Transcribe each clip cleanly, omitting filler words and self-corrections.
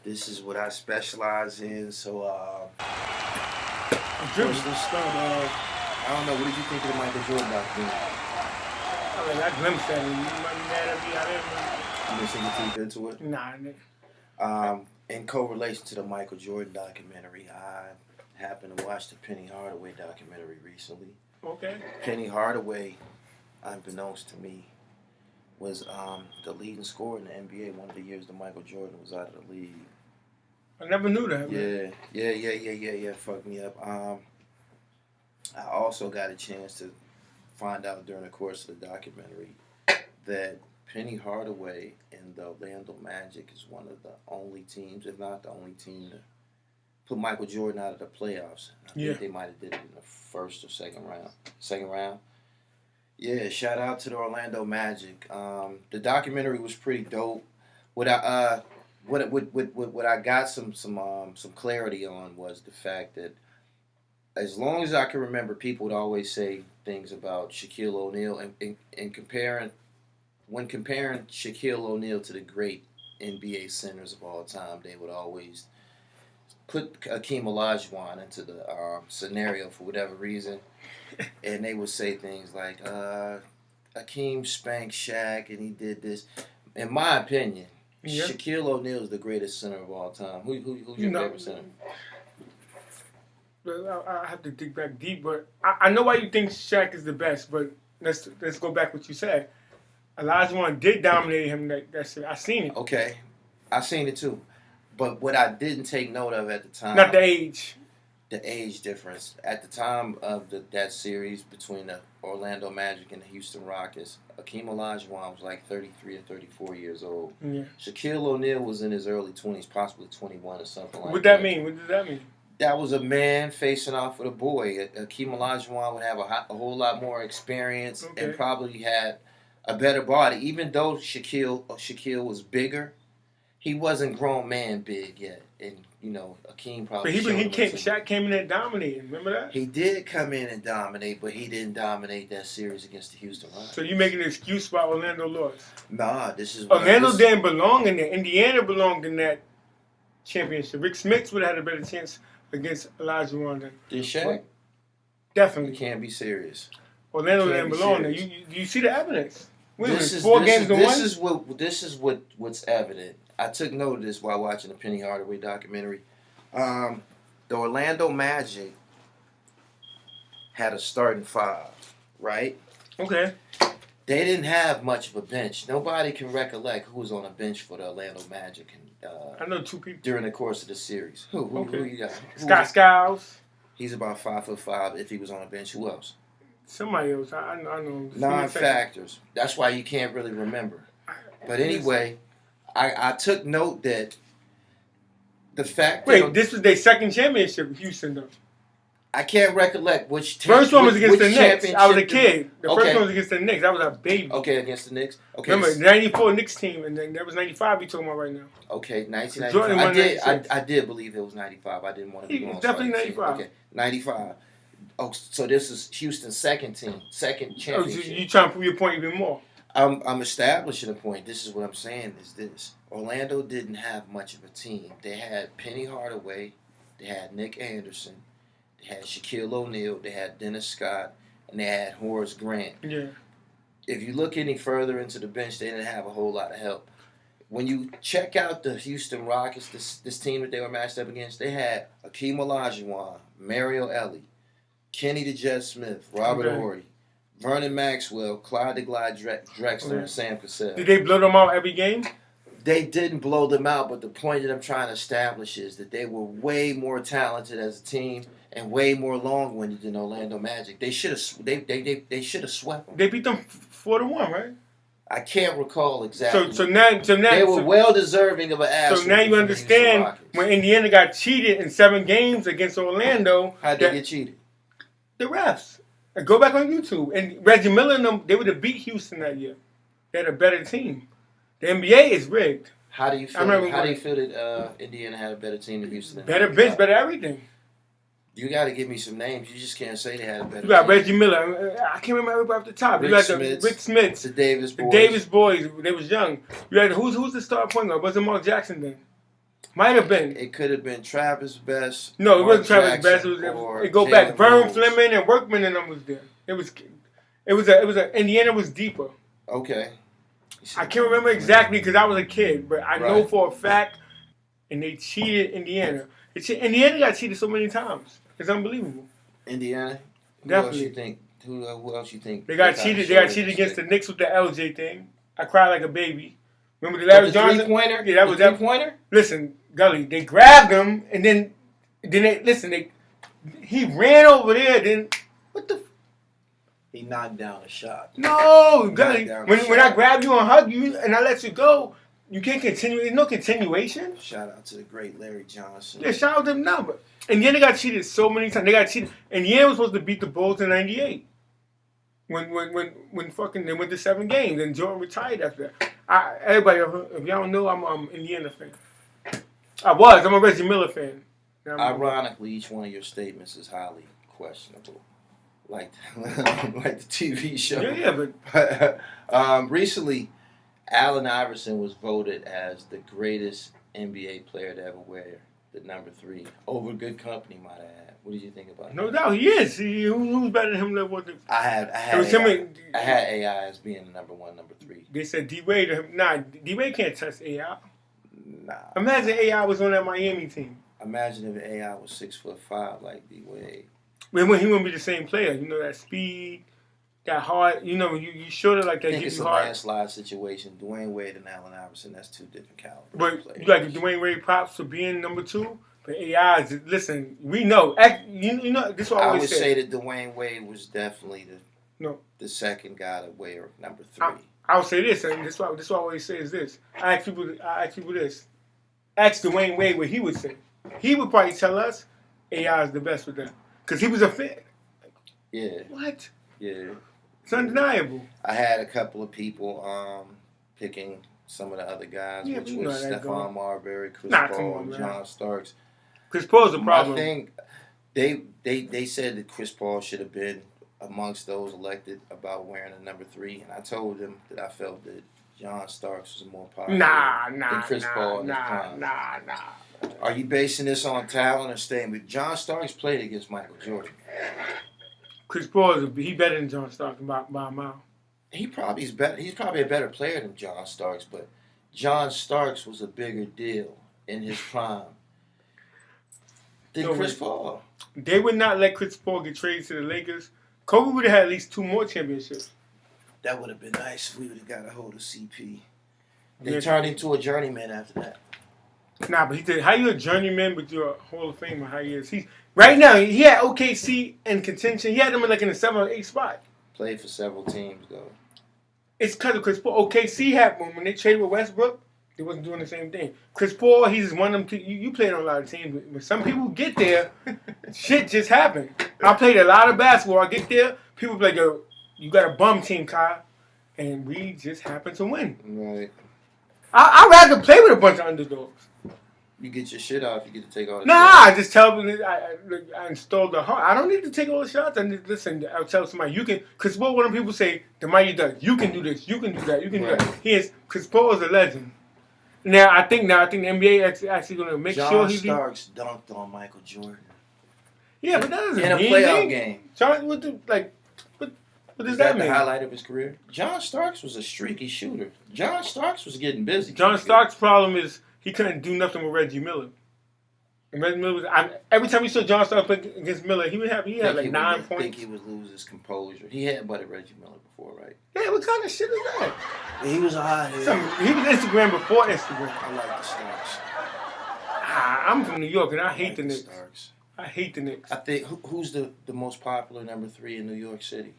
This is what I specialize in. So, Dribble. first let's start. I don't know. What did you think of the Michael Jordan documentary? I mean, I glimpsed at it. You might be mad at me. I didn't. You didn't sink your teeth into it. Nah, nigga. In correlation to the Michael Jordan documentary, I happened to watch the Penny Hardaway documentary recently. Okay. Penny Hardaway, unbeknownst to me, was the leading scorer in the NBA one of the years that Michael Jordan was out of the league. I never knew that. Man. Yeah. Fucked me up. I also got a chance to find out during the course of the documentary that Penny Hardaway and the Orlando Magic is one of the only teams, if not the only team, to put Michael Jordan out of the playoffs. I think they might have did it in the first or second round. Second round. Yeah, shout out to the Orlando Magic. The documentary was pretty dope. What I got some clarity on was the fact that as long as I can remember, people would always say things about Shaquille O'Neal and comparing Shaquille O'Neal to the great NBA centers of all time, they would always put AKEEM Olajuwon into the scenario for whatever reason, and they would say things like, "AKEEM spanked Shaq, and he did this." In my opinion, Shaquille O'Neal is the greatest center of all time. Who's your favorite center? I have to dig back deep, but I know why you think Shaq is the best. But let's go back what you said. Olajuwon did dominate him. That shit. I seen it. Okay, I seen it too. But what I didn't take note of at the time, not the age. The age difference. At the time of that series between the Orlando Magic and the Houston Rockets, AKEEM Olajuwon was like 33 or 34 years old. Yeah. Shaquille O'Neal was in his early 20s, possibly 21 or something like that. What that mean? What does that mean? That was a man facing off with a boy. AKEEM Olajuwon would have a whole lot more experience and probably had a better body. Even though Shaquille was bigger, he wasn't grown man big yet. And, AKEEM probably Shaq came in and dominated. Remember that? He did come in and dominate, but he didn't dominate that series against the Houston Rockets. So you making an excuse why Orlando lost? Nah, this is Orlando didn't belong in there. Indiana belonged in that championship. Rick Smits would have had a better chance against Olajuwon than Shaq? Definitely. You can't be serious. Orlando didn't belong there. You see the evidence. This is what's evident. I took note of this while watching the Penny Hardaway documentary. The Orlando Magic had a starting five, right? Okay. They didn't have much of a bench. Nobody can recollect who was on a bench for the Orlando Magic. I know two people during the course of the series. Who you got? Scott Skiles. He's about 5'5". If he was on a bench, who else? Somebody else. I know. Non-factors. That's why you can't really remember. But anyway, I took note that the fact that... this was their second championship in Houston, though. I can't recollect which team. First one was against the Knicks. I was a kid. The first one was against the Knicks. I was a baby. Okay, against the Knicks. Okay. Remember, 94 Knicks team, and then that was 95 you're talking about right now. Okay, 1995. I did believe it was 95. I didn't want to be wrong. Definitely 95. Okay, 95. Oh, so this is Houston's second championship. Oh, so you trying to prove your point even more. I'm establishing a point. This is what I'm saying is this. Orlando didn't have much of a team. They had Penny Hardaway. They had Nick Anderson. They had Shaquille O'Neal. They had Dennis Scott. And they had Horace Grant. Yeah. If you look any further into the bench, they didn't have a whole lot of help. When you check out the Houston Rockets, this team that they were matched up against, they had AKEEM Olajuwon, Mario Elie, Kenny the Jet Smith, Robert Horry, Vernon Maxwell, Clyde the Glide Drexler, and Sam Cassell. Did they blow them out every game? They didn't blow them out, but the point that I'm trying to establish is that they were way more talented as a team and way more long-winded than Orlando Magic. They should have they should have swept them. They beat them 4-1, right? I can't recall exactly. So now they were well deserving of an ass. So now you understand when Indiana got cheated in 7 games against Orlando. How'd they get cheated? The refs. Go back on YouTube. And Reggie Miller and them, they would have beat Houston that year. They had a better team. The NBA is rigged. How do you feel that Indiana had a better team than Houston? Better bench, better everything. You got to give me some names. You just can't say they had a better team. You got Reggie Miller. I can't remember everybody off the top. Rick you got Smits, Rick Smits. The Davis boys. The Davis boys. They was young. You had who's the star point guard? Wasn't Mark Jackson then? Might have been. It could have been Travis Best. No, it wasn't Travis Jackson, Best. or It go Jalen back. Vern Rose. Fleming and Workman and them was there. It was a Indiana was deeper. Okay. I can't remember exactly because I was a kid, but I know for a fact. And they cheated Indiana. Indiana got cheated so many times. It's unbelievable. Indiana. Definitely. Who else you think? They got cheated. They got cheated against the Knicks with the LJ thing. I cried like a baby. Remember the Larry Johnson three-pointer? Yeah, that was that three-pointer. Listen, Gully, they grabbed him and then he ran over there. Then what the? He knocked down a shot. No, Gully. When I grab you and hug you and I let you go, you can't continue. There's no continuation. Shout out to the great Larry Johnson. Yeah, shout out to them now. But Indiana got cheated so many times. They got cheated. Indiana was supposed to beat the Bulls in '98. When fucking they went to 7 games and Jordan retired after that. Everybody, if y'all don't know, I'm an Indiana fan. I'm a Reggie Miller fan. Ironically, each one of your statements is highly questionable. Like the TV show. Yeah, but recently, Allen Iverson was voted as the greatest NBA player to ever wear the number 3 over good company, might I add. What did you think about that? No doubt, he is. Who's better than him? I had AI as being the number 1, number 3. They said D-Wade. Nah, D-Wade can't touch AI. Nah. Imagine AI was on that Miami team. Imagine if AI was 6'5" like D-Wade. When he wouldn't be the same player. You know, that speed, that hard. You know, you shorter like that. I think it's a hard. landslide situation. Dwayne Wade and Allen Iverson, that's 2 different calibers. But you like Dwayne Wade props for being number 2. But AI is, listen, we know. You know, this is what I always say that Dwayne Wade was definitely the second guy to wear number 3. I would say this, and this is what I always say is this. I ask people this. Ask Dwayne Wade what he would say. He would probably tell us AI is the best with that. Because he was a fan. Yeah. What? Yeah. It's undeniable. I had a couple of people picking some of the other guys, which was Stephon Marbury, Chris Paul, and John Starks. Chris Paul's the problem. I think they said that Chris Paul should have been amongst those elected about wearing a number 3, and I told them that I felt that John Starks was more popular than Chris Paul. Are you basing this on talent or statement? John Starks played against Michael Jordan. Chris Paul he better than John Starks by a mile. He's probably a better player than John Starks, but John Starks was a bigger deal in his prime than Chris Paul. They would not let Chris Paul get traded to the Lakers. Kobe would have had at least 2 more championships. That would have been nice if we would have got a hold of CP. They turned into a journeyman after that. Nah, but he said, how you a journeyman but you're a Hall of Famer? How he is? Right now, he had OKC in contention. He had them in the 7 or 8 spot. Played for several teams, though. It's because of Chris Paul. OKC had when they traded with Westbrook, they wasn't doing the same thing. Chris Paul, he's just one of them. You played on a lot of teams, but when some people get there, shit just happened. I played a lot of basketball. I get there, people be like, yo, you got a bum team, Kyle. And we just happen to win. Right. I'd rather play with a bunch of underdogs. You get your shit out if you get to take all the shots. I just tell them I installed the heart. I don't need to take all the shots. I'll tell somebody, you can, because what when people say, the mighty does, you can do this, you can do that, you can do that. Chris Paul is a legend. Now I think the NBA actually going to make sure he... John Starks dunked on Michael Jordan. Yeah, but that doesn't mean anything. In a playoff game. John, what does that mean? The highlight of his career? John Starks was a streaky shooter. John Starks was getting busy. John Starks' problem is he couldn't do nothing with Reggie Miller. And Reggie Miller was, every time you saw John Starks play against Miller, he had like 9 points. I think he would lose his composure. He had butted Reggie Miller before, right? Yeah, what kind of shit is that? He was hot. He was Instagram before Instagram. I like the Starks. I'm from New York, and I hate the Knicks. I hate the Knicks. I think who's the most popular number 3 in New York City?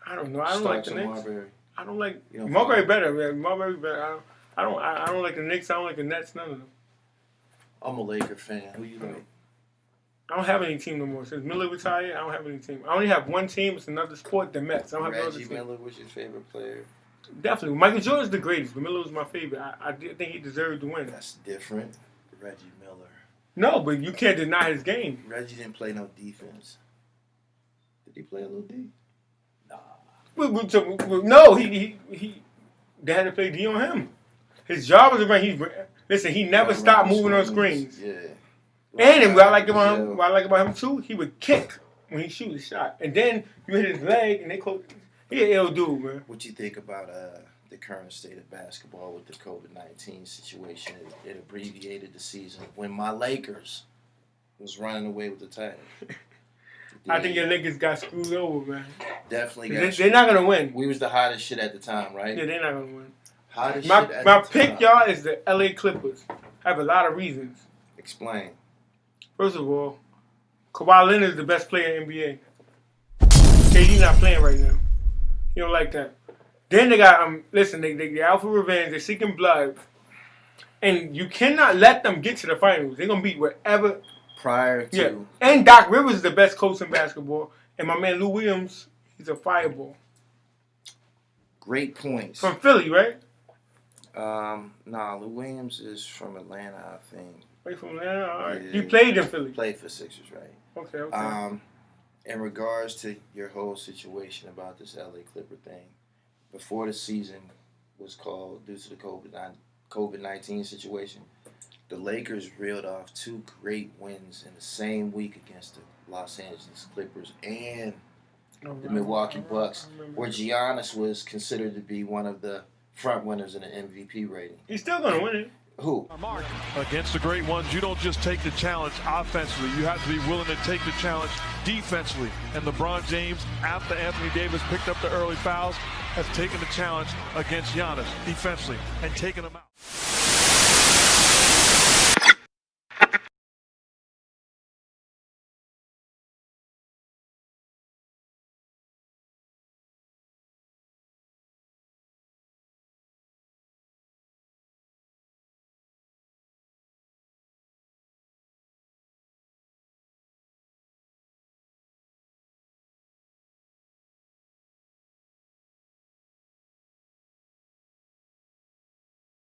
I don't know. I don't like the Knicks. Marbury. I don't like Marbury better, man. Marbury better. I don't like the Knicks. I don't like the Nets. None of them. I'm a Laker fan. Who you like? I don't have any team no more. Since Miller retired, I don't have any team. I only have one team. It's another sport, the Mets. I don't have no other team. Reggie Miller was your favorite player? Definitely. Michael Jordan's the greatest, but Miller was my favorite. I think he deserved to win. That's different. Reggie Miller. No, but you can't deny his game. Reggie didn't play no defense. Did he play a little D? No, they had to play D on him. His job was to run. Listen, he never stopped moving on screens. Yeah. And what I like about him too, he would kick when he shoot a shot, and then you hit his leg, and they call. He an ill dude, man. What you think about the current state of basketball with the COVID-19 situation? It abbreviated the season when my Lakers was running away with the title. I think your Lakers got screwed over, man. Definitely They're not gonna win. We was the hottest shit at the time, right? Yeah, they're not gonna win. Hottest my shit at my the pick, time. y'all, is the LA Clippers. I have a lot of reasons. Explain. First of all, Kawhi Leonard is the best player in the NBA. KD not playing right now. He don't like that. Then they got listen, they out for revenge. They're seeking blood, and you cannot let them get to the finals. They're gonna beat whatever. Prior to. Yeah, and Doc Rivers is the best coach in basketball, and my man Lou Williams, he's a fireball. Great points. From Philly, right? Nah, Lou Williams is from Atlanta, I think. Right from Atlanta. All right. Yeah. He played in Philly. Played for Sixers, right? Okay. In regards to your whole situation about this LA Clipper thing, before the season was called due to the COVID-19 situation, the Lakers reeled off 2 great wins in the same week against the Los Angeles Clippers and the Milwaukee Bucks, where Giannis was considered to be one of the front runners in the MVP rating. He's still going to win it. Who? Against the great ones, you don't just take the challenge offensively. You have to be willing to take the challenge defensively. And LeBron James, after Anthony Davis picked up the early fouls, has taken the challenge against Giannis defensively and taken him out.